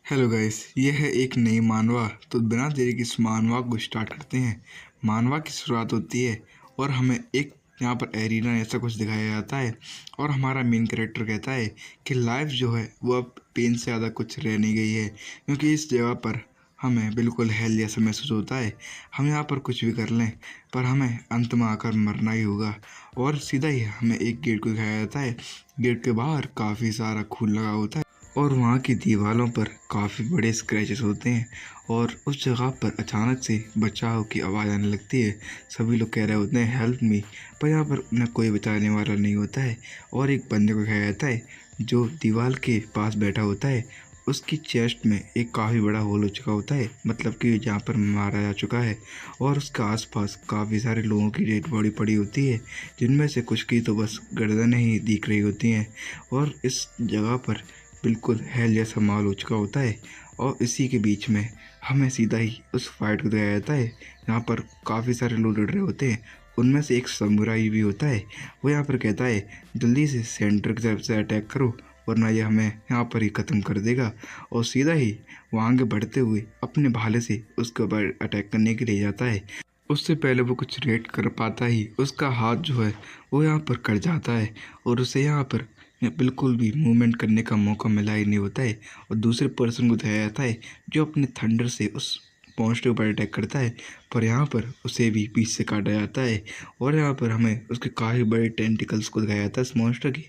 Hello guys, ये है एक नई मानवा। तो बिना देरी के इस मानवा को स्टार्ट करते हैं। मानवा की शुरुआत होती है और हमें एक यहाँ पर एरिना ऐसा कुछ दिखाया जाता है और हमारा मेन कैरेक्टर कहता है कि लाइफ जो है वो अब पेन से ज़्यादा कुछ रह नहीं गई है, क्योंकि इस जगह पर हमें बिल्कुल हेल जैसा महसूस होता है। हम यहाँ पर कुछ भी कर लें पर हमें अंत में आकर मरना ही होगा। और सीधा ही हमें एक गेट को दिखाया जाता है। गेट के बाहर काफ़ी सारा खून लगा होता है और वहाँ की दीवारों पर काफ़ी बड़े स्क्रैचेस होते हैं। और उस जगह पर अचानक से बचाव की आवाज़ आने लगती है। सभी लोग कह रहे होते हैं हेल्प मी, पर यहाँ पर उन्हें कोई बचाने वाला नहीं होता है। और एक बंदे को दिखाया जाता है जो दीवार के पास बैठा होता है। उसकी चेस्ट में एक काफ़ी बड़ा होल हो चुका होता है, मतलब कि जहाँ पर मारा जा चुका है। और उसके आसपास काफ़ी सारे लोगों की डेड बॉडी पड़ी होती है, जिनमें से कुछ की तो बस गर्दनें ही दिख रही होती हैं। और इस जगह पर बिल्कुल हेल जैसा माहौल हो चुका होता है। और इसी के बीच में हमें सीधा ही उस फाइट को दिखाया जाता है जहाँ पर काफ़ी सारे लोग लड़ रहे होते हैं। उनमें से एक समुराई भी होता है। वो यहाँ पर कहता है जल्दी से सेंटर की तरफ से अटैक करो, वरना ये हमें यहाँ पर ही ख़त्म कर देगा। और सीधा ही वो आगे बढ़ते हुए अपने भाले से उसके ऊपर अटैक करने के लिए जाता है। उससे पहले वो कुछ रेड कर पाता ही उसका हाथ जो है वो यहाँ पर कट जाता है और उसे यहाँ पर बिल्कुल भी मूवमेंट करने का मौका मिला ही नहीं होता है। और दूसरे पर्सन को दिखाया जाता है जो अपने थंडर से उस मॉन्स्टर के ऊपर अटैक करता है, पर यहाँ पर उसे भी पीछ से काटा जाता है। और यहाँ पर हमें उसके काफ़ी बड़े टेंटिकल्स को दिखाया जाता है इस मॉन्स्टर के।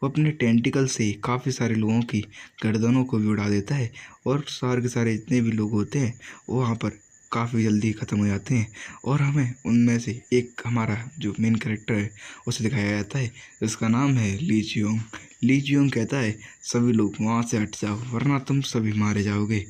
वो अपने टेंटिकल से काफ़ी सारे लोगों की गर्दनों को भी उड़ा देता है और सारे के सारे जितने भी लोग होते हैं वो वहाँ पर काफ़ी जल्दी ख़त्म हो जाते हैं। और हमें उनमें से एक हमारा जो मेन कैरेक्टर है उसे दिखाया जाता है, जिसका नाम है ली जियोंग। ली जियोंग कहता है सभी लोग वहाँ से हट जाओ, वरना तुम सभी मारे जाओगे।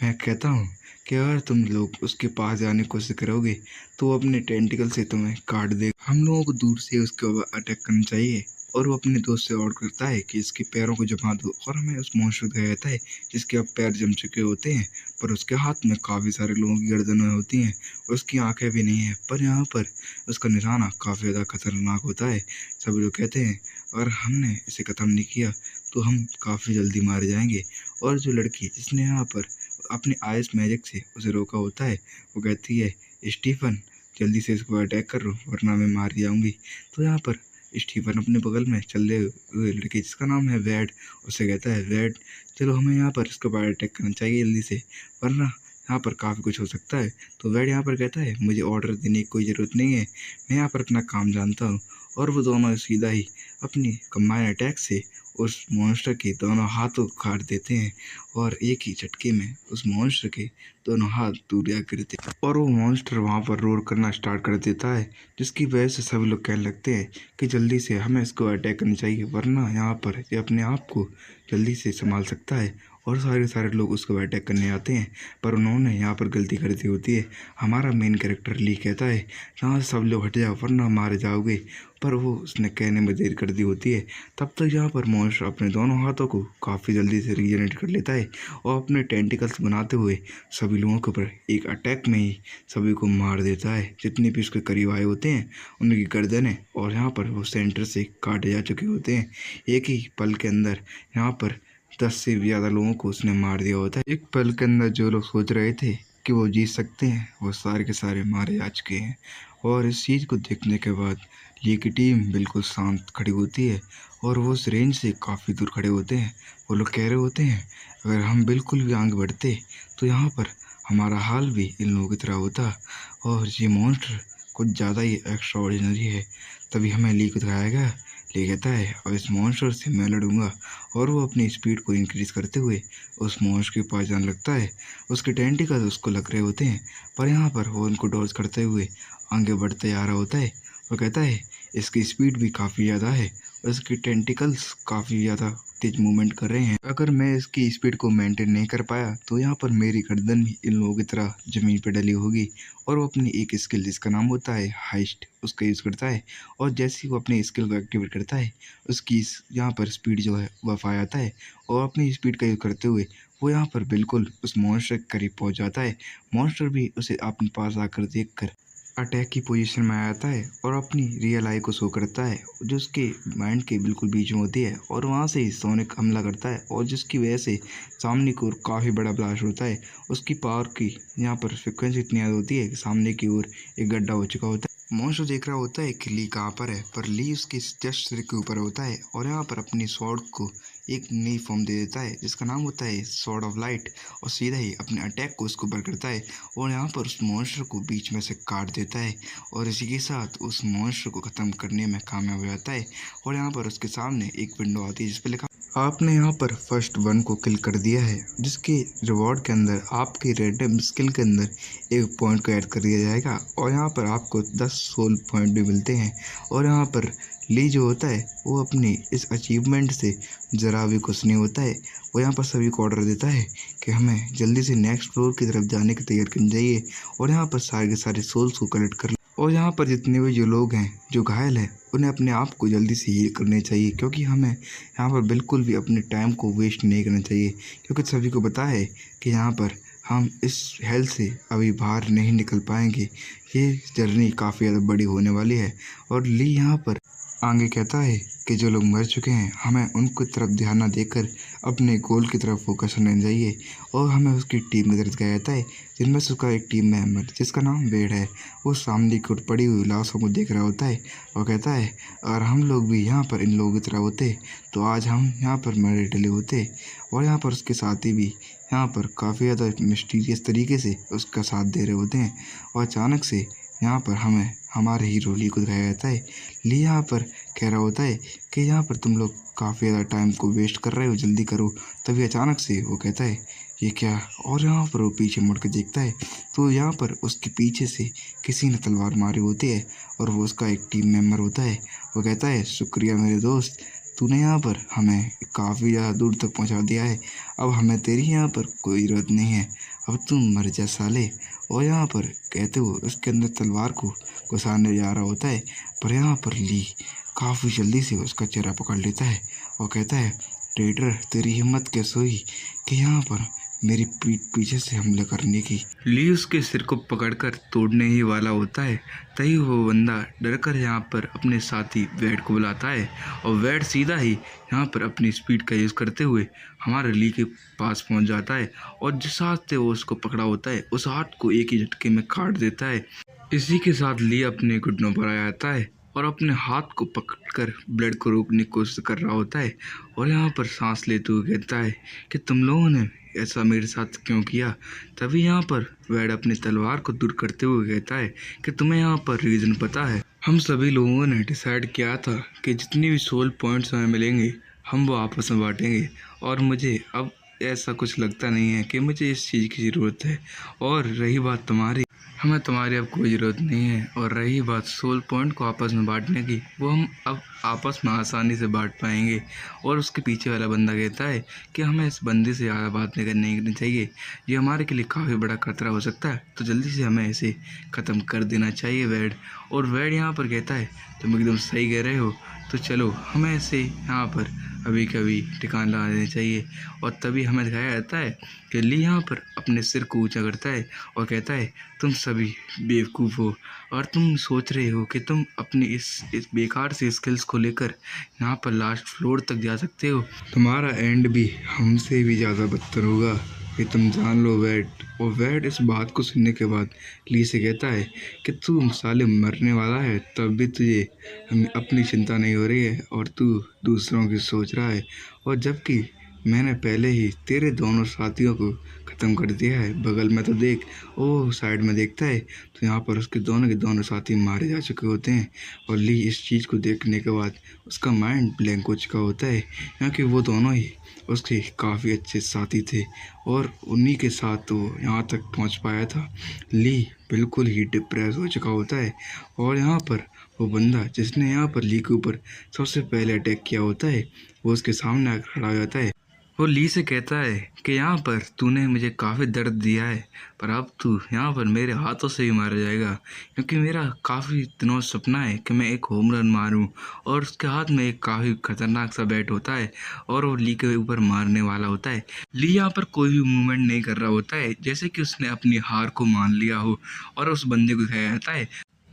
मैं कहता हूँ कि अगर तुम लोग उसके पास जाने की कोशिश करोगे तो वो अपने टेंटिकल से तुम्हें काट देगा। हम लोगों को दूर से उसके ऊपर अटैक करना चाहिए। और वो अपने दोस्त से ऑर्डर करता है कि इसके पैरों को जमा दो। और हमें उस मॉन्स्टर को दिखाया जाता है जिसके अब पैर जम चुके होते हैं, पर उसके हाथ में काफ़ी सारे लोगों की गर्दनें होती हैं। उसकी आंखें भी नहीं हैं, पर यहाँ पर उसका निशाना काफ़ी ज़्यादा खतरनाक होता है। सभी लोग कहते हैं अगर हमने इसे ख़त्म नहीं किया तो हम काफ़ी जल्दी मारे जाएंगे। और जो लड़की जिसने यहाँ पर अपने आइस मैजिक से उसे रोका होता है वो कहती है स्टीफन जल्दी से इसको अटैक करो, वरना मैं मार जाऊंगी। तो यहाँ पर स्टीफन अपने बगल में चल रहे हुए लड़के जिसका नाम है वैड उसे कहता है वैड चलो हमें यहाँ पर इसके ऊपर अटैक करना चाहिए जल्दी से, वरना यहाँ पर काफ़ी कुछ हो सकता है। तो वैड यहाँ पर कहता है मुझे ऑर्डर देने की कोई ज़रूरत नहीं है, मैं यहाँ पर अपना काम जानता हूँ। और वो दोनों सीधा ही अपनी कंबाइन अटैक से उस मॉन्स्टर के दोनों हाथों को काट देते हैं। और एक ही झटके में उस मॉन्स्टर के दोनों हाथ टूट जा गिरते हैं और वो मॉन्स्टर वहाँ पर रोर करना स्टार्ट कर देता है, जिसकी वजह से सभी लोग कहने लगते हैं कि जल्दी से हमें इसको अटैक करना चाहिए, वरना यहाँ पर ये अपने आप को जल्दी से संभाल सकता है। और सारे सारे लोग उसको अटैक करने आते हैं, पर उन्होंने यहाँ पर गलती कर दी होती है। हमारा मेन कैरेक्टर ली कहता है यहाँ से सब लोग हट जाओ वरना मारे जाओगे, पर वो उसने कहने में देर कर दी होती है। तब तक यहाँ पर मॉन्स्टर अपने दोनों हाथों को काफ़ी जल्दी से रीजनरेट कर लेता है और अपने टेंटिकल्स बनाते हुए सभी लोगों के ऊपर एक अटैक में ही सभी को मार देता है। जितने भी उसके करीब आए होते हैं उनकी गर्दनें और यहाँ पर वो सेंटर से काटे जा चुके होते हैं। एक ही पल के अंदर यहाँ पर 10 से भी ज़्यादा लोगों को उसने मार दिया होता है। एक पल के अंदर जो लोग सोच रहे थे कि वो जीत सकते हैं वो सारे के सारे मारे जा चुके हैं। और इस चीज़ को देखने के बाद ली की टीम बिल्कुल शांत खड़ी होती है और वो उस रेंज से काफ़ी दूर खड़े होते हैं। वो लोग कह रहे होते हैं अगर हम बिल्कुल भी आगे बढ़ते तो यहाँ पर हमारा हाल भी इन लोगों की तरह होता। और ये मॉन्स्टर कुछ ज़्यादा ही एक्स्ट्रा ऑर्डिनरी है। तभी हमें ली को दिखाया गया। ली कहता है और इस मॉन्स्टर से मैं लड़ूंगा। और वो अपनी स्पीड को इंक्रीज़ करते हुए उस मॉन्स्टर के पास जाने लगता है। उसके टेंटिकल्स उसको लग रहे होते हैं, पर यहाँ पर वो उनको डॉज करते हुए आगे बढ़ते आ रहा होता है। वो कहता है इसकी स्पीड भी काफ़ी ज़्यादा है और इसके टेंटिकल्स काफ़ी ज़्यादा तेज मूवमेंट कर रहे हैं। अगर मैं इसकी स्पीड को मेंटेन नहीं कर पाया तो यहाँ पर मेरी गर्दन भी इन लोगों की तरह ज़मीन पर डली होगी। और वो अपनी एक स्किल जिसका नाम होता है हाइस्ट उसका यूज़ करता है। और जैसे ही वो अपनी स्किल को एक्टिवेट करता है उसकी यहाँ पर स्पीड जो है वह आ जाता है। और अपनी स्पीड का यूज़ करते हुए वो यहाँ पर बिल्कुल उस मॉन्स्टर के करीब पहुँच जाता है। मॉन्स्टर भी उसे अपने पास आकर देख कर अटैक की पोजीशन में आ जाता है और अपनी रियल आई को शो करता है जो उसके माइंड के बिल्कुल बीच में होती है, और वहाँ से ही सोनिक हमला करता है और जिसकी वजह से सामने की ओर काफ़ी बड़ा ब्लास्ट होता है। उसकी पावर की यहाँ पर फ्रिक्वेंसी इतनी ज़्यादा होती है कि सामने की ओर एक गड्ढा हो चुका होता है। मॉन्स्टर देख रहा होता है कि ली कहाँ पर है, पर ली उसके जस्ट सिर के ऊपर होता है और यहाँ पर अपनी स्वॉर्ड को एक नई फॉर्म दे देता है जिसका नाम होता है स्वॉर्ड ऑफ लाइट, और सीधा ही अपने अटैक को उसके ऊपर करता है और यहाँ पर उस मॉन्स्टर को बीच में से काट देता है और इसी के साथ उस मॉन्स्टर को ख़त्म करने में कामयाब हो जाता है। और यहाँ पर उसके सामने एक विंडो आती है जिस पर लिखा आपने यहाँ पर फर्स्ट वन को किल कर दिया है, जिसके रिवॉर्ड के अंदर आपके रैंडम स्किल के अंदर एक पॉइंट को ऐड कर दिया जाएगा और यहाँ पर आपको 10 सोल पॉइंट भी मिलते हैं। और यहाँ पर ली जो होता है वो अपनी इस अचीवमेंट से ज़रा भी खुश नहीं होता है। वो यहाँ पर सभी को ऑर्डर देता है कि हमें जल्दी से नेक्स्ट फ्लोर की तरफ जाने की तैयारी करनी चाहिए और यहाँ पर सारे के सारे सोल्स को कलेक्ट कर और यहाँ पर जितने भी जो लोग हैं जो घायल हैं उन्हें अपने आप को जल्दी से हील करने चाहिए, क्योंकि हमें यहाँ पर बिल्कुल भी अपने टाइम को वेस्ट नहीं करना चाहिए, क्योंकि सभी को पता है कि यहाँ पर हम इस हेल्थ से अभी बाहर नहीं निकल पाएंगे। ये जर्नी काफ़ी ज़्यादा बड़ी होने वाली है। और ली यहाँ पर आगे कहता है कि जो लोग मर चुके हैं हमें उनकी तरफ ध्यान न देकर अपने गोल की तरफ फोकस करना चाहिए, और हमें उसकी टीम की तरफ दिखाया जाता है जिनमें से उसका एक टीम मेंबर जिसका नाम वेड है वो सामने की ओर पड़ी हुई लाशों को देख रहा होता है और कहता है अगर हम लोग भी यहाँ पर इन लोगों की तरह होते तो आज हम यहाँ पर मरे डले होते। और यहाँ पर उसके साथी भी यहाँ पर काफ़ी ज़्यादा मिस्टीरियस तरीके से उसका साथ दे रहे होते हैं। और अचानक से यहाँ पर हमें हमारे हीरो ली को दिखाया जाता है। ली यहाँ पर कह रहा होता है कि यहाँ पर तुम लोग काफ़ी ज़्यादा टाइम को वेस्ट कर रहे हो, जल्दी करो। तभी अचानक से वो कहता है ये क्या, और यहाँ पर वो पीछे मुड़ के देखता है तो यहाँ पर उसके पीछे से किसी ने तलवार मारी होती है और वो उसका एक टीम मेंबर होता है। वो कहता है शुक्रिया मेरे दोस्त, तूने यहाँ पर हमें काफ़ी ज़्यादा दूर तक पहुँचा दिया है, अब हमें तेरी यहाँ पर कोई ज़रूरत नहीं है, अब तुम मर जा साले। और यहाँ पर कहते हुए उसके अंदर तलवार को घुसाने जा रहा होता है, पर यहाँ पर ली काफ़ी जल्दी से उसका चेहरा पकड़ लेता है और कहता है ट्रेडर तेरी हिम्मत कैसे हुई कि यहाँ पर मेरी पीठ पीछे से हमला करने की। ली उसके सिर को पकड़कर तोड़ने ही वाला होता है, तभी वो बंदा डरकर यहाँ पर अपने साथी वेड को बुलाता है और वेड सीधा ही यहाँ पर अपनी स्पीड का यूज़ करते हुए हमारे ली के पास पहुँच जाता है और जिस हाथ से वो उसको पकड़ा होता है उस हाथ को एक ही झटके में काट देता है। इसी के साथ ली अपने घुटनों पर आ जाता है और अपने हाथ को पकड़कर ब्लड को रोकने की कोशिश कर रहा होता है और यहाँ पर सांस लेते हुए कहता है कि तुम लोगों ने ऐसा मेरे साथ क्यों किया। तभी यहाँ पर वेड अपनी तलवार को दूर करते हुए कहता है कि तुम्हें यहाँ पर रीज़न पता है, हम सभी लोगों ने डिसाइड किया था कि जितनी भी सोल पॉइंट्स हमें मिलेंगे हम वो आपस में बांटेंगे, और मुझे अब ऐसा कुछ लगता नहीं है कि मुझे इस चीज़ की ज़रूरत है। और रही बात तुम्हारी, हमें तुम्हारी अब कोई ज़रूरत नहीं है। और रही बात सोल पॉइंट को आपस में बांटने की, वो हम अब आपस में आसानी से बांट पाएंगे। और उसके पीछे वाला बंदा कहता है कि हमें इस बंदे से ज़्यादा बात नहीं करनी चाहिए, ये हमारे के लिए काफ़ी बड़ा खतरा हो सकता है, तो जल्दी से हमें इसे ख़त्म कर देना चाहिए वेड। और वेड यहाँ पर कहता है तुम एकदम सही कह रहे हो, तो चलो हमें इसे यहाँ पर अभी कभी ठिकाना लगा देना चाहिए। और तभी हमें दिखाया जाता है कि ली यहाँ पर अपने सिर को ऊंचा करता है और कहता है तुम सभी बेवकूफ़ हो और तुम सोच रहे हो कि तुम अपनी इस बेकार से स्किल्स को लेकर यहाँ पर लास्ट फ्लोर तक जा सकते हो, तुम्हारा एंड भी हमसे भी ज़्यादा बदतर होगा, ये तुम जान लो वेड। और वेड इस बात को सुनने के बाद ली से कहता है कि तू साले मरने वाला है तब भी तुझे हमें अपनी चिंता नहीं हो रही है और तू दूसरों की सोच रहा है, और जबकि मैंने पहले ही तेरे दोनों साथियों को ख़त्म कर दिया है। बगल में तो देख, ओ साइड में देखता है तो यहाँ पर उसके दोनों के दोनों साथी मारे जा चुके होते हैं। और ली इस चीज़ को देखने के बाद उसका माइंड ब्लैंक हो चुका होता है, क्योंकि वो दोनों ही उसके काफ़ी अच्छे साथी थे और उन्हीं के साथ तो यहाँ तक पहुँच पाया था। ली बिल्कुल ही डिप्रेस हो चुका होता है और यहाँ पर वो बंदा जिसने यहाँ पर ली के ऊपर सबसे पहले अटैक किया होता है वो उसके सामने आकर खड़ा हो जाता है। वो ली से कहता है कि यहाँ पर तूने मुझे काफ़ी दर्द दिया है, पर अब तू यहाँ पर मेरे हाथों से ही मारा जाएगा, क्योंकि मेरा काफ़ी दिनों सपना है कि मैं एक होम रन मारूं। और उसके हाथ में एक काफ़ी खतरनाक सा बैट होता है और वो ली के ऊपर मारने वाला होता है। ली यहाँ पर कोई भी मूवमेंट नहीं कर रहा होता है, जैसे कि उसने अपनी हार को मान लिया हो। और उस बंदे को दिखाया जाता है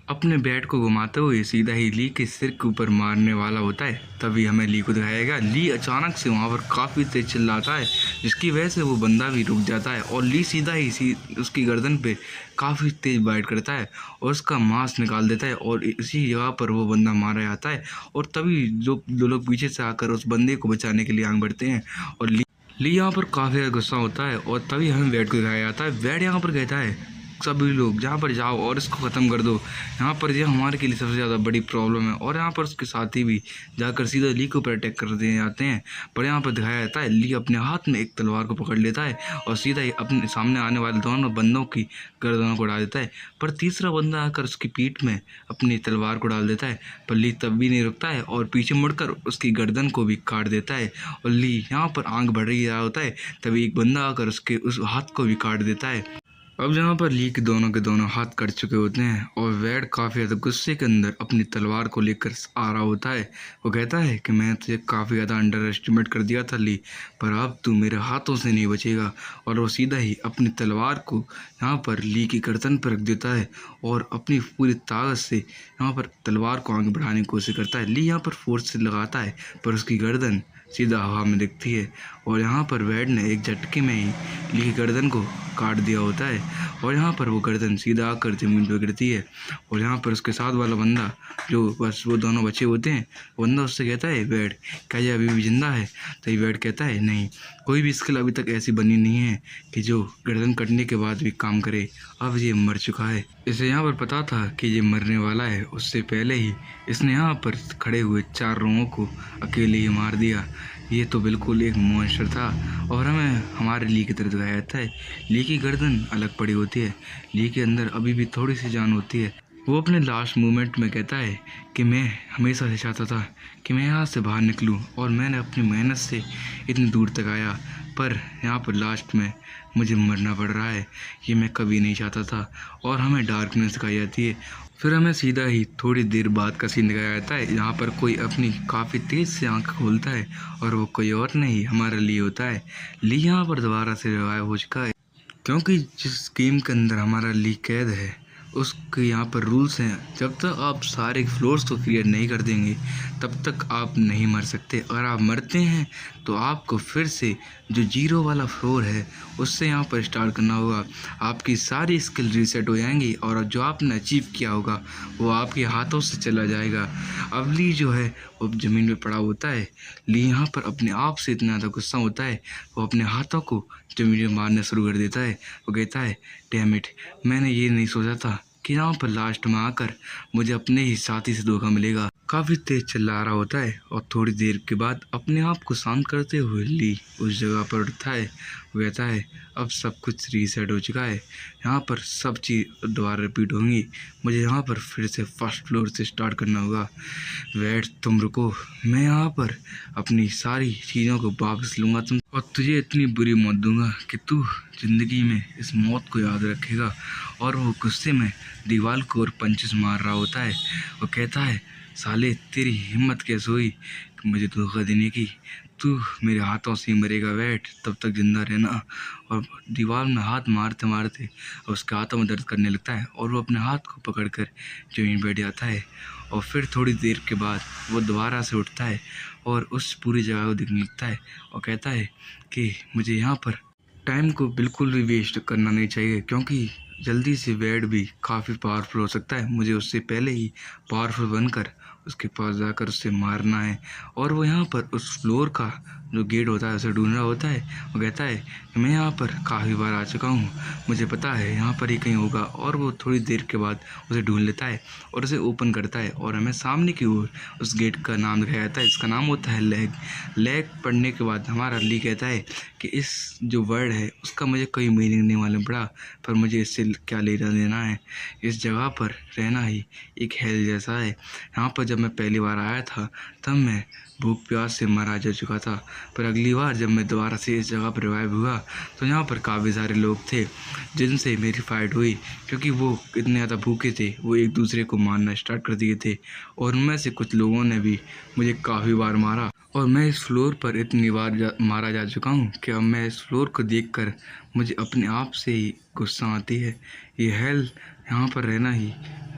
अपने बैट को घुमाते हुए सीधा ही ली के सिर के ऊपर मारने वाला होता है। तभी हमें ली को दिखाएगा। ली अचानक से वहाँ पर काफ़ी तेज चिल्लाता है, जिसकी वजह से वो बंदा भी रुक जाता है और ली सीधा ही उसकी गर्दन पे काफ़ी तेज बाइट करता है और उसका मांस निकाल देता है और इसी जगह पर वो बंदा मारा जाता है। और तभी जो दो लोग पीछे से आकर उस बंदे को बचाने के लिए आगे बढ़ते हैं और ली यहाँ पर काफ़ी ज़्यादा गुस्सा होता है और तभी हमें बैट को दिखाया जाता है। बैट यहाँ पर कहता है सभी लोग जहाँ पर जाओ और इसको ख़त्म कर दो, यहाँ पर ये हमारे के लिए सबसे ज़्यादा बड़ी प्रॉब्लम है। और यहाँ पर उसके साथी भी जाकर सीधा ली को ऊपर अटैक कर दिए जाते हैं। पर यहाँ पर दिखाया जाता है ली अपने हाथ में एक तलवार को पकड़ लेता है और सीधा ही अपने सामने आने वाले दोनों बंदों की गर्दनों को डाल देता है। पर तीसरा बंदा आकर उसकी पीठ में अपनी तलवार को डाल देता है, पर ली तब भी नहीं रुकता है और पीछे मुड़कर उसकी गर्दन को भी काट देता है। और ली यहाँ पर आंख बढ़ रहा होता है, तभी एक बंदा आकर उसके उस हाथ को भी काट देता है। अब यहाँ पर ली के दोनों हाथ कट चुके होते हैं और वैड काफ़ी ज़्यादा गुस्से के अंदर अपनी तलवार को लेकर आ रहा होता है। वो कहता है कि मैं तुझे काफ़ी ज़्यादा अंडर एस्टिमेट कर दिया था ली, पर अब तू मेरे हाथों से नहीं बचेगा। और वो सीधा ही अपनी तलवार को यहाँ पर ली की गर्दन पर रख देता है और अपनी पूरी ताकत से यहाँ पर तलवार को आगे बढ़ाने की कोशिश करता है। ली यहाँ पर फोर्स से लगाता है, पर उसकी गर्दन सीधा हवा में दिखती है और यहाँ पर वैड ने एक झटके में ही ली की गर्दन को काट दिया होता है। और यहाँ पर वो गर्दन सीधा आकर ज़मीन पर गिरती है और यहाँ पर उसके साथ वाला बंदा जो बस वो दोनों बचे होते हैं, बंदा उससे कहता है वैड क्या ये अभी भी जिंदा है? तो ये वैड कहता है नहीं, कोई भी स्किल अभी तक ऐसी बनी नहीं है कि जो गर्दन कटने के बाद भी काम करे। अब ये मर चुका है। इसे यहाँ पर पता था कि ये मरने वाला है, उससे पहले ही इसने यहाँ पर खड़े हुए 4 लोगों को अकेले ही मार दिया। ये तो बिल्कुल एक मॉन्स्टर था। और हमें हमारे ली की तरफ दिखाया जाता है। ली की गर्दन अलग पड़ी होती है, ली के अंदर अभी भी थोड़ी सी जान होती है। वो अपने लास्ट मोमेंट में कहता है कि मैं हमेशा से चाहता था कि मैं यहाँ से बाहर निकलूँ और मैंने अपनी मेहनत से इतनी दूर तक आया, पर यहाँ पर लास्ट में मुझे मरना पड़ रहा है। ये मैं कभी नहीं चाहता था। और हमें डार्कनेस दिखाई जाती है। फिर हमें सीधा ही थोड़ी देर बाद का सीन दिखाया जाता है, जहाँ पर कोई अपनी काफ़ी तेज़ से आंख खोलता है और वो कोई और नहीं हमारा ली होता है। ली यहाँ पर दोबारा से रिवाइव हो चुका है, क्योंकि जिस गेम के अंदर हमारा ली कैद है उसके यहाँ पर रूल्स हैं। जब तक आप सारे फ्लोर्स को क्लियर नहीं कर देंगे तब तक आप नहीं मर सकते। अगर आप मरते हैं तो आपको फिर से जो 0 वाला फ्लोर है उससे यहाँ पर स्टार्ट करना होगा। आपकी सारी स्किल रीसेट हो जाएंगी और जो आपने अचीव किया होगा वो आपके हाथों से चला जाएगा। अब ली जो है वो ज़मीन पे पड़ा होता है। ली यहाँ पर अपने आप से इतना ज़्यादा गुस्सा होता है, वो अपने हाथों को ज़मीन में मारना शुरू कर देता है। वो कहता है डैम इट, मैंने ये नहीं सोचा था कि यहाँ पर लास्ट में आकर मुझे अपने ही साथी से धोखा मिलेगा। काफ़ी तेज चिल्ला रहा होता है और थोड़ी देर के बाद अपने आप को शांत करते हुए ली उस जगह पर उठता है। वो कहता है अब सब कुछ रीसेट हो चुका है, यहाँ पर सब चीज़ दोबारा रिपीट होंगी, मुझे यहाँ पर फिर से फर्स्ट फ्लोर से स्टार्ट करना होगा। वेट तुम रुको, मैं यहाँ पर अपनी सारी चीज़ों को वापस लूँगा तुम और तुझे इतनी बुरी मौत दूंगा कि तू ज़िंदगी में इस मौत को याद रखेगा। और वो गुस्से में दीवार को और पंचेस मार रहा होता है। वो कहता है साले तेरी हिम्मत कैसे हुई मुझे धोखा देने की, तू मेरे हाथों से ही मरेगा, बैठ तब तक जिंदा रहना। और दीवार में हाथ मारते मारते उसके हाथों में दर्द करने लगता है और वो अपने हाथ को पकड़कर जमीन बैठ जाता है। और फिर थोड़ी देर के बाद वो दोबारा से उठता है और उस पूरी जगह को देखने लगता है और कहता है कि मुझे यहाँ पर टाइम को बिल्कुल भी वेस्ट करना नहीं चाहिए, क्योंकि जल्दी से वैड भी काफ़ी पावरफुल हो सकता है। मुझे उससे पहले ही पावरफुल बनकर उसके पास जाकर उससे मारना है। और वो यहाँ पर उस फ्लोर का जो गेट होता है उसे ढूंढ रहा होता है। वो कहता है कि मैं यहाँ पर काफ़ी बार आ चुका हूँ, मुझे पता है यहाँ पर ही कहीं होगा। और वो थोड़ी देर के बाद उसे ढूंढ लेता है और उसे ओपन करता है और हमें सामने की ओर उस गेट का नाम दिखाया जाता है, इसका नाम होता है लैग। लैग पढ़ने के बाद हमारा ली कहता है कि इस जो वर्ड है उसका मुझे कोई मीनिंग नहीं मालूम पड़ा, पर मुझे इससे क्या लेना देना है। इस जगह पर रहना ही एक हेल जैसा है। यहाँ पर जब मैं पहली बार आया था तब मैं भूख प्यास से मारा जा चुका था, पर अगली बार जब मैं दोबारा से इस जगह पर रिवाइव हुआ तो यहाँ पर काफ़ी सारे लोग थे जिनसे मेरी फ़ाइट हुई, क्योंकि वो इतने ज़्यादा भूखे थे, वो एक दूसरे को मारना स्टार्ट कर दिए थे। और उनमें से कुछ लोगों ने भी मुझे काफ़ी बार मारा और मैं इस फ्लोर पर इतनी बार मारा जा चुका हूँ कि अब मैं इस फ्लोर को देखकर मुझे अपने आप से ही गुस्सा आती है। ये हेल यहाँ पर रहना ही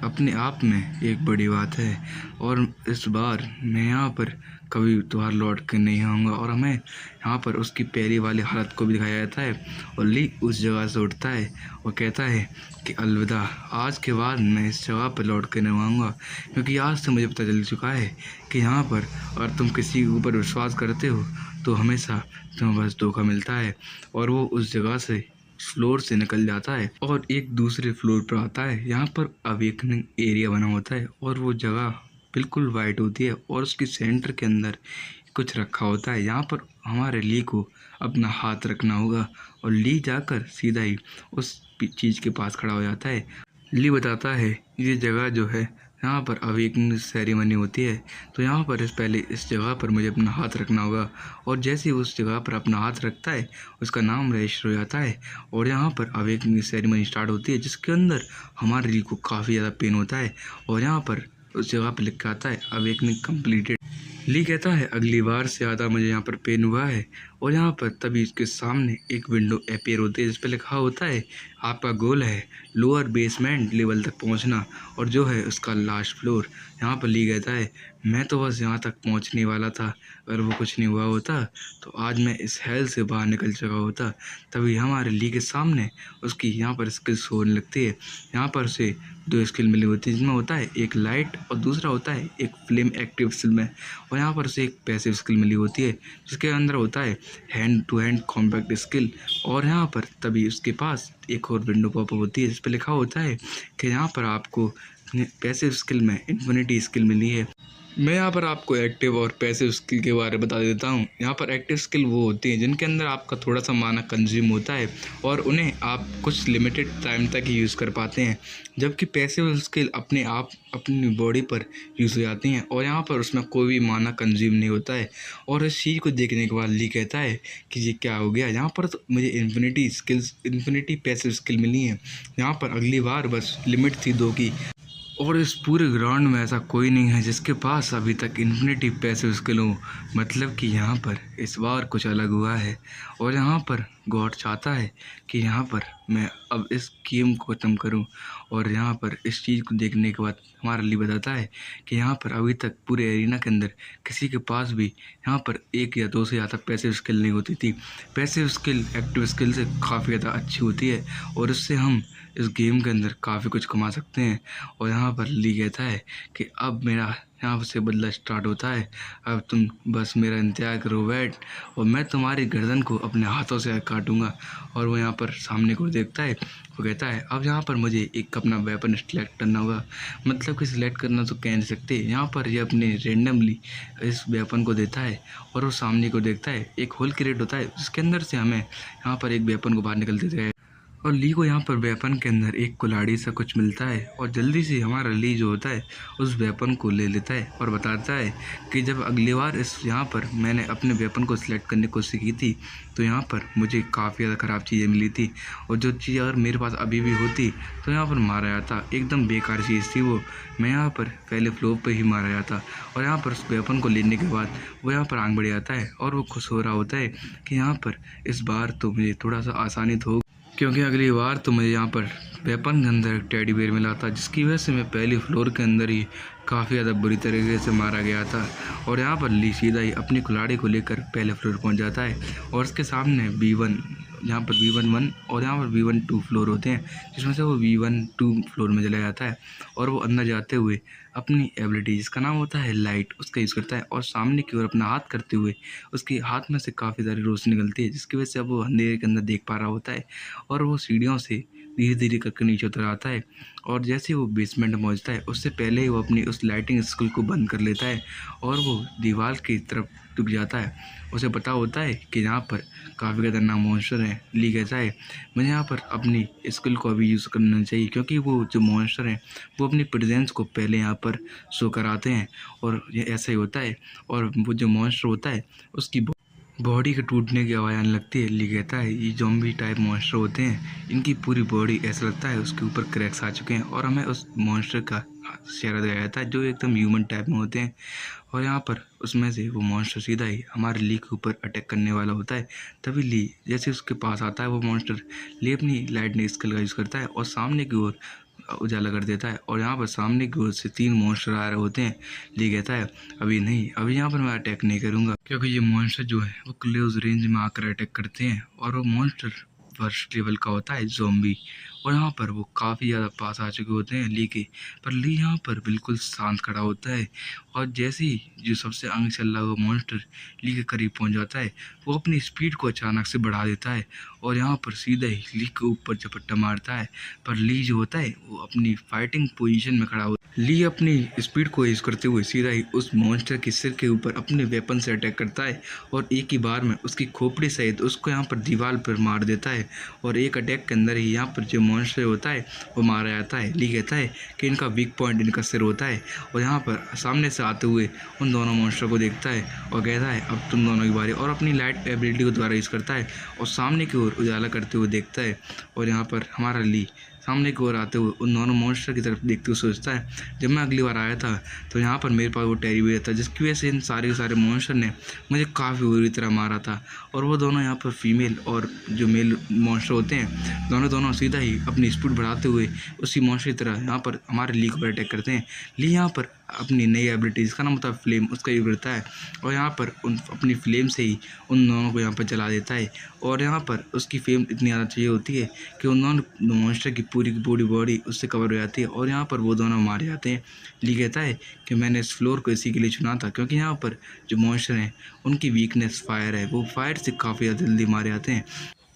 अपने आप में एक बड़ी बात है और इस बार मैं यहाँ पर कभी दोबारा लौट के नहीं आऊँगा। और हमें यहाँ पर उसकी पहली वाली हालत को भी दिखाया जाता है और ली उस जगह से उठता है और कहता है कि अलविदा, आज के बाद मैं इस जगह पर लौट के नहीं आऊँगा, क्योंकि आज से मुझे पता चल चुका है कि यहाँ पर अगर तुम किसी के ऊपर विश्वास करते हो तो हमेशा तुम्हें बस धोखा मिलता है। और वो उस जगह से फ्लोर से निकल जाता है और एक दूसरे फ्लोर पर आता है। यहाँ पर अवेकनिंग एरिया बना होता है और वो जगह बिल्कुल वाइट होती है और उसके सेंटर के अंदर कुछ रखा होता है। यहाँ पर हमारे ली को अपना हाथ रखना होगा और ली जाकर सीधा ही उस चीज़ के पास खड़ा हो जाता है। ली बताता है ये जगह जो है यहाँ पर अवेकनिंग सेरेमनी होती है, तो यहाँ पर पहले इस जगह पर मुझे अपना हाथ रखना होगा। और जैसे ही उस जगह पर अपना हाथ रखता है उसका नाम रजिस्टर हो जाता है और यहाँ पर अवेकनिंग सेरेमनी स्टार्ट होती है, जिसके अंदर हमारे ली को काफ़ी ज़्यादा पेन होता है और यहाँ पर उस जगह पर लिखा आता है अवेकनिंग कंप्लीटेड। ली कहता है अगली बार से ज़्यादा मुझे यहाँ पर पेन हुआ है। और यहाँ पर तभी इसके सामने एक विंडो अपीयर होती है जिस पर लिखा होता है आपका गोल है लोअर बेसमेंट लेवल तक पहुँचना और जो है उसका लास्ट फ्लोर। यहाँ पर ली कहता है मैं तो बस यहाँ तक पहुँचने वाला था, अगर वो कुछ नहीं हुआ होता तो आज मैं इस हेल से बाहर निकल चुका होता। तभी हमारे ली के सामने उसकी यहाँ पर स्किल्स होने लगती है। यहाँ पर उसे दो स्किल मिली होती है जिसमें होता है एक लाइट और दूसरा होता है एक फ्लेम एक्टिव स्किल में। और यहाँ पर उसे एक पैसिव स्किल मिली होती है जिसके अंदर होता है hand to hand compact skill. और यहाँ पर तभी उसके पास एक और विंडो पॉपअप होती है जिस पर लिखा होता है कि यहाँ पर आपको पैसिव स्किल में इन्फिनिटी स्किल मिली है। मैं यहाँ पर आपको एक्टिव और पैसिव स्किल के बारे में बता देता हूँ। यहाँ पर एक्टिव स्किल वो होती हैं जिनके अंदर आपका थोड़ा सा माना कंज्यूम होता है और उन्हें आप कुछ लिमिटेड टाइम तक ही यूज़ कर पाते हैं, जबकि पैसिव स्किल अपने आप अपनी बॉडी पर यूज़ हो जाती हैं और यहाँ पर उसमें कोई भी माना कंज्यूम नहीं होता है। और इस चीज़ को देखने के बाद ली कहता है कि ये क्या हो गया, यहाँ पर तो मुझे इन्फिनिटी पैसिव स्किल मिली है, यहाँ पर अगली बार बस लिमिट थी 2 की और इस पूरे ग्राउंड में ऐसा कोई नहीं है जिसके पास अभी तक इन्फिनिटी पैसिव स्किल हो। मतलब कि यहाँ पर इस बार कुछ अलग हुआ है और यहाँ पर गॉड चाहता है कि यहाँ पर मैं अब इस गेम को ख़त्म करूँ। और यहाँ पर इस चीज़ को देखने के बाद हमारा ली बताता है कि यहाँ पर अभी तक पूरे एरिना के अंदर किसी के पास भी यहाँ पर 1 या 2 से ज़्यादा पैसिव स्किल नहीं होती थी। पैसिव स्किल एक्टिव स्किल से काफ़ी ज़्यादा अच्छी होती है और इससे हम इस गेम के अंदर काफ़ी कुछ कमा सकते हैं। और यहाँ पर ली कहता है कि अब मेरा यहाँ से बदला स्टार्ट होता है, अब तुम बस मेरा इंतज़ार करो बैठ और मैं तुम्हारी गर्दन को अपने हाथों से काटूंगा। और वो यहाँ पर सामने को देखता है, वो कहता है अब यहाँ पर मुझे एक अपना वेपन सिलेक्ट करना होगा। मतलब कि सिलेक्ट करना तो कह नहीं सकते, यहाँ पर ये अपने रेंडमली इस वेपन को देता है और वो सामने को देखता है एक होल क्रिएट होता है जिसके अंदर से हमें यहाँ पर एक वेपन को बाहर निकलते दिया है और ली को यहाँ पर वेपन के अंदर एक कुल्हाड़ी सा कुछ मिलता है और जल्दी से हमारा ली जो होता है उस वेपन को ले लेता है और बताता है कि जब अगली बार इस यहाँ पर मैंने अपने वेपन को सिलेक्ट करने की कोशिश की थी तो यहाँ पर मुझे काफ़ी ज़्यादा ख़राब चीज़ें मिली थी और जो चीज़ अगर मेरे पास अभी भी होती तो यहाँ पर मारा जाता, एकदम बेकार चीज़ थी वो, मैं यहाँ पर पहले फ्लोर पर ही मारा जाता। और यहाँ पर उस वेपन को लेने के बाद वो यहाँ पर आंग बढ़ जाता है और वो खुश हो रहा होता है कि यहाँ पर इस बार तो मुझे थोड़ा सा आसानी तो क्योंकि अगली बार तो मुझे यहाँ पर वेपन के अंदर एक टेडी बेयर मिला था जिसकी वजह से मैं पहली फ्लोर के अंदर ही काफ़ी ज़्यादा बुरी तरीके से मारा गया था। और यहाँ पर ली सीधा ही अपनी कुल्हाड़ी को लेकर पहले फ्लोर पहुँच जाता है और उसके सामने B1 यहाँ पर B1 और यहाँ पर B1 2 फ्लोर होते हैं जिसमें से वो B1 2 फ्लोर में चला जाता है और वो अंदर जाते हुए अपनी एबिलिटी जिसका नाम होता है लाइट उसका यूज़ करता है और सामने की ओर अपना हाथ करते हुए उसके हाथ में से काफ़ी सारी रोशनी निकलती है जिसकी वजह से अब वो अंधेरे के अंदर देख पा रहा होता है और वो सीढ़ियों से धीरे धीरे करके नीचे उतर आता है। और जैसे वो बेसमेंट में पहुँचता है उससे पहले ही वो अपनी उस लाइटिंग स्किल को बंद कर लेता है और वो दीवार की तरफ रुक जाता है। उसे पता होता है कि यहाँ पर काफ़ी खतरनाक मॉन्स्टर हैं। ली कहता है मुझे यहाँ पर अपनी स्किल को अभी यूज़ करना चाहिए क्योंकि वो जो मॉन्स्टर हैं वो अपनी प्रेजेंस को पहले यहाँ पर शो कराते हैं और ये ऐसा ही होता है। और वो जो मॉन्स्टर होता है उसकी बॉडी के टूटने की आवाज़ आने लगती है। ली कहता है ये ज़ॉम्बी टाइप मॉन्स्टर होते हैं, इनकी पूरी बॉडी ऐसा लगता है उसके ऊपर क्रैक्स आ चुके हैं और हमें उस मॉन्स्टर का चेहरा दिखाया जाता है जो एकदम ह्यूमन टाइप में होते हैं। और यहाँ पर उसमें से वो मॉन्स्टर सीधा ही हमारे ली के ऊपर अटैक करने वाला होता है। तभी ली जैसे उसके पास आता है वो मॉन्स्टर, ली अपनी लाइटनिंग स्किल का यूज़ करता है और सामने की ओर उजाला कर देता है। और यहाँ पर सामने की ओर से 3 मॉन्स्टर आ रहे होते हैं। ली कहता है अभी नहीं, अभी यहाँ पर मैं अटैक नहीं करूँगा, क्योंकि ये मॉन्स्टर जो है वो क्लोज रेंज में आकर अटैक करते हैं। और वो मॉन्स्टर फर्स्ट लेवल का होता है, ज़ॉम्बी। और यहाँ पर वो काफ़ी ज़्यादा पास आ चुके होते हैं ली के, पर ली यहाँ पर बिल्कुल शांत खड़ा होता है। और जैसे ही जो सबसे आगे चल रहा हुआ मॉन्स्टर ली के करीब पहुँच जाता है, वो अपनी स्पीड को अचानक से बढ़ा देता है और यहाँ पर सीधा ही ली के ऊपर झपट्टा मारता है। पर ली जो होता है वो अपनी फाइटिंग पोजीशन में खड़ा होता है। ली अपनी स्पीड को यूज़ करते हुए सीधा ही उस मॉन्स्टर के सिर के ऊपर अपने वेपन से अटैक करता है और एक ही बार में उसकी खोपड़ी सहित उसको यहाँ पर दीवार पर मार देता है। और एक अटैक के अंदर ही यहाँ पर जो मॉन्स्टर होता है वो मारा जाता है। ली कहता है कि इनका वीक पॉइंट इनका सिर होता है और यहाँ पर सामने से आते हुए उन दोनों मॉन्स्टर को देखता है और कहता है अब तुम दोनों की बारी, और अपनी लाइट एबिलिटी को दोबारा यूज़ करता है और सामने की ओर उजाला करते हुए देखता है। और यहाँ पर हमारा ली सामने की ओर आते हुए उन दोनों मॉन्स्टर की तरफ देखते हुए सोचता है जब मैं अगली बार आया था तो यहाँ पर मेरे पास वो टेरी बियर था जिसकी वजह से इन सारे के सारे मॉन्स्टर ने मुझे काफ़ी बुरी तरह मारा था। और वो दोनों यहाँ पर फीमेल और जो मेल मॉन्स्टर होते हैं दोनों सीधा ही अपनी स्पीड बढ़ाते हुए उसी मॉन्स्टर की तरह यहाँ पर हमारे ली को अटैक करते हैं। ली यहाँ पर अपनी नई एबिलिटीज़ का नाम होता है फ्लेम, उसका यूज़ करता है और यहाँ पर उन अपनी फ्लेम से ही उन दोनों को यहाँ पर जला देता है। और यहाँ पर उसकी फ्लेम इतनी ज़्यादा चाहिए होती है कि उन दोनों मॉन्स्टर की पूरी की पूरी बॉडी उससे कवर हो जाती है और यहाँ पर वो दोनों मारे जाते हैं। ली कहता है कि मैंने इस फ्लोर को इसी के लिए चुना था क्योंकि यहाँ पर जो मॉन्स्टर हैं उनकी वीकनेस फायर है, वो फायर से काफ़ी ज़्यादा जल्दी मारे जाते हैं।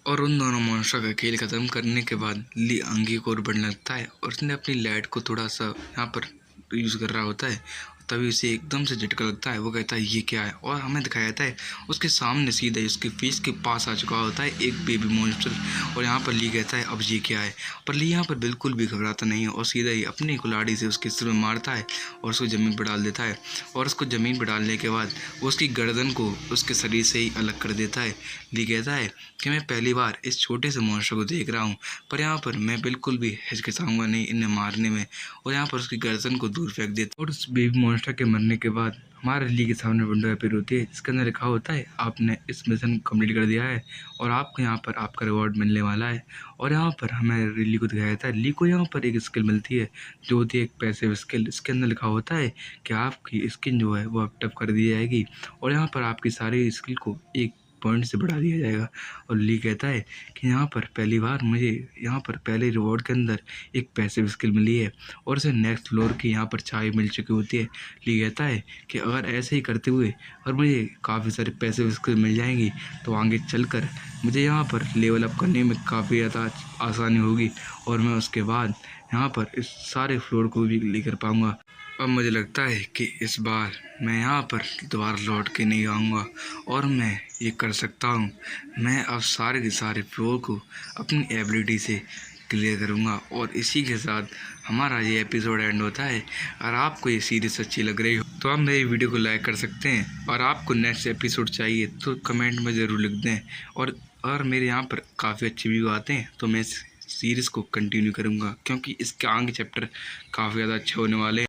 और उन दोनों मॉन्स्टर का खेल खत्म करने के बाद ली आगे की ओर बढ़ने लगता है और उसने अपनी लाइट को थोड़ा सा यहाँ पर यूज़ कर रहा होता है। तभी उसे एकदम से झटका लगता है, वो कहता है ये क्या है, और हमें दिखाया जाता है उसके सामने सीधा उसके फेस के पास आ चुका होता है एक बेबी मॉन्स्टर। और यहाँ पर ली कहता है अब ये क्या है, पर ली यहाँ पर बिल्कुल भी घबराता नहीं है और सीधा ही अपनी कुल्हाड़ी से उसके सिर में मारता है और उसको ज़मीन पर डाल देता है। और उसको ज़मीन पर डालने के बाद वो उसकी गर्दन को उसके शरीर से ही अलग कर देता है। ली कहता है कि मैं पहली बार इस छोटे से मॉन्स्टर को देख रहा हूँ, पर यहाँ पर मैं बिल्कुल भी हिचकिचाऊंगा नहीं इन्हें मारने में। और यहाँ पर उसकी गर्दन को दूर फेंक देता है। और उस बेबी मॉन्स्टर के मरने के बाद हमारे ली के सामने विंडो अपीयर होती है जिसके अंदर लिखा होता है आपने इस मिशन कंप्लीट कर दिया है और आपको यहाँ पर आपका रिवॉर्ड मिलने वाला है। और यहाँ पर हमें ली को दिखाया जाता है, ली को यहाँ पर एक स्किल मिलती है जो होती है एक पैसिव स्किल। इसके अंदर लिखा होता है कि आपकी स्किन जो है वो अपटप कर दी जाएगी और यहाँ पर आपकी सारी स्किल को एक पॉइंट से बढ़ा दिया जाएगा। और ली कहता है कि यहाँ पर पहली बार मुझे यहाँ पर पहले रिवॉर्ड के अंदर एक पैसिव स्किल मिली है और उसे नेक्स्ट फ्लोर की यहाँ पर चाय मिल चुकी होती है। ली कहता है कि अगर ऐसे ही करते हुए और मुझे काफ़ी सारे पैसिव स्किल मिल जाएंगी तो आगे चलकर मुझे यहाँ पर लेवल अप करने में काफ़ी ज़्यादा आसानी होगी और मैं उसके बाद यहाँ पर इस सारे फ्लोर को भी लेकर पाऊँगा। अब मुझे लगता है कि इस बार मैं यहाँ पर दोबारा लौट के नहीं आऊँगा और मैं ये कर सकता हूँ। मैं अब सारे के सारे फ्लोर को अपनी एबिलिटी से क्लियर करूँगा। और इसी के साथ हमारा ये एपिसोड एंड होता है। अगर आपको ये सीरीज़ अच्छी लग रही हो तो आप मेरी वीडियो को लाइक कर सकते हैं और आपको नेक्स्ट एपिसोड चाहिए तो कमेंट में ज़रूर लिख दें। और मेरे यहाँ पर काफ़ी अच्छे व्यू आते हैं तो मैं इस सीरीज़ को कंटिन्यू करूँगा क्योंकि इसके आगे चैप्टर काफ़ी ज़्यादा अच्छे होने वाले हैं।